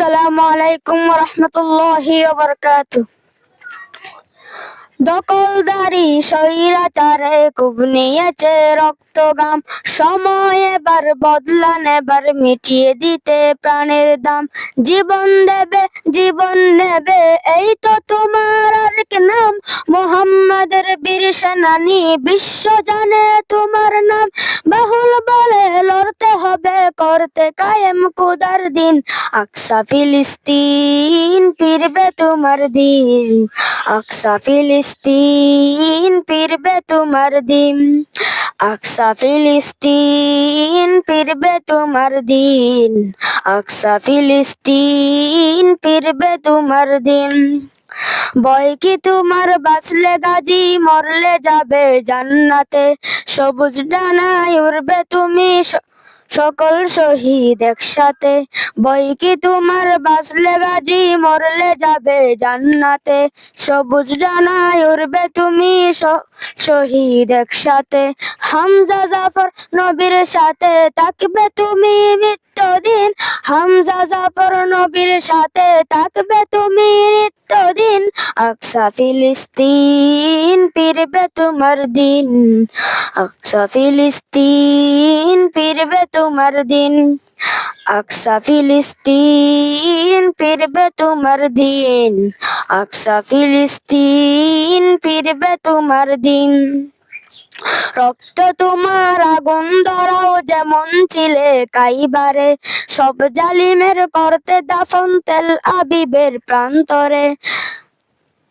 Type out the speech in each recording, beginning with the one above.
আসসালামু আলাইকুম ওয়া রাহমাতুল্লাহি ওয়া বারাকাতুহু। দখলদারি স্বৈরাচারে খুব নিয়েছে রক্তঘাম, সময় এবার বদলা নেবার, মিটিয়ে দিতে প্রাণের দাম। জীবন দেবে জীবন নেবে, এই তো তোমার আর কি নাম। মুহাম্মাদের বীর সেনানী, বিশ্ব জানে তোমার নাম। বাহুল বলে লড়তে হবে, করতে কায়েম খোদার দিন। আকসা ফিলিস্তিন, ফিরবে তোমার দিন। আকসা ফিলিস্তিন, ফিরবে তোমার দিন। আকসা ফিলিস্তিন, ফিরবে তোমার দিন। আকসা ফিলিস্তিন, ফিরবে তোমার দিন। ভয় কি তোমার, বাঁচলে গাজী, মরলে যাবে জান্নাতে। সবুজ ডানায় উড়বে তুমি, সকল শহীদ একসাথে। ভয় কি তোমার, বাঁচলে গাজী, মরলে যাবে জান্নাতে। সবুজ ডানায় উড়বে তুমি, শহীদ একসাথে। হামজা জাফর নবীর সাথে থাকবে তুমি মৃত্যুদিন। হামজা জাফর নবীর সাথে থাকবে তুমি নিত্যদিন। আকসা ফিলিস্তিন, ফিরবে তোমার দিন। আকসা ফিলিস্তিন, ফিরবে তোমার দিন। আকসা ফিলিস্তিন, ফিরবে তোমার দিন। আকসা ফিলিস্তিন, ফিরবে তোমার দিন। রক্ত তোমার আগুন ধরাও, যেমন ছিলে কাইবারে। সব জালিমের করতে দাফন, তেল আবিবের প্রান্তরে।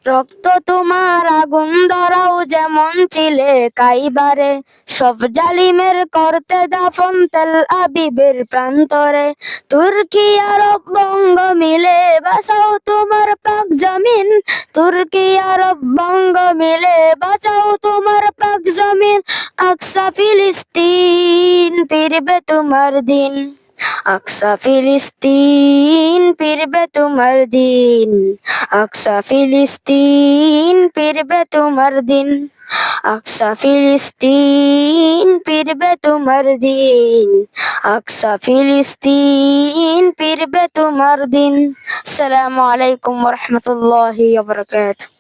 রক্ত তোমার আগুন ধরাও, যেমন ছিলে কাইবারে। সব জালিমের করতে দাফন, তেল আবিবের প্রান্তরে। তুর্কি আরব বঙ্গ মিলে বাঁচাও তোমার পাক জমিন। তুর্কি আরব বঙ্গ মিলে বাঁচাও তোমার পাক জমিন। আকসা ফিলিস্তিন, ফিরবে তোমার দিন। আকসা ফিলিস্তিন, ফিরবে তোমার দিন। আকসা ফিলিস্তিন, ফিরবে তোমার দিন। আকসা ফিলিস্তিন, ফিরবে তোমার দিন। আকসা ফিলিস্তিন, ফিরবে তোমার দিন। আসসালামু আলাইকুম ওয়া রাহমাতুল্লাহি ওয়া বারাকাতুহু।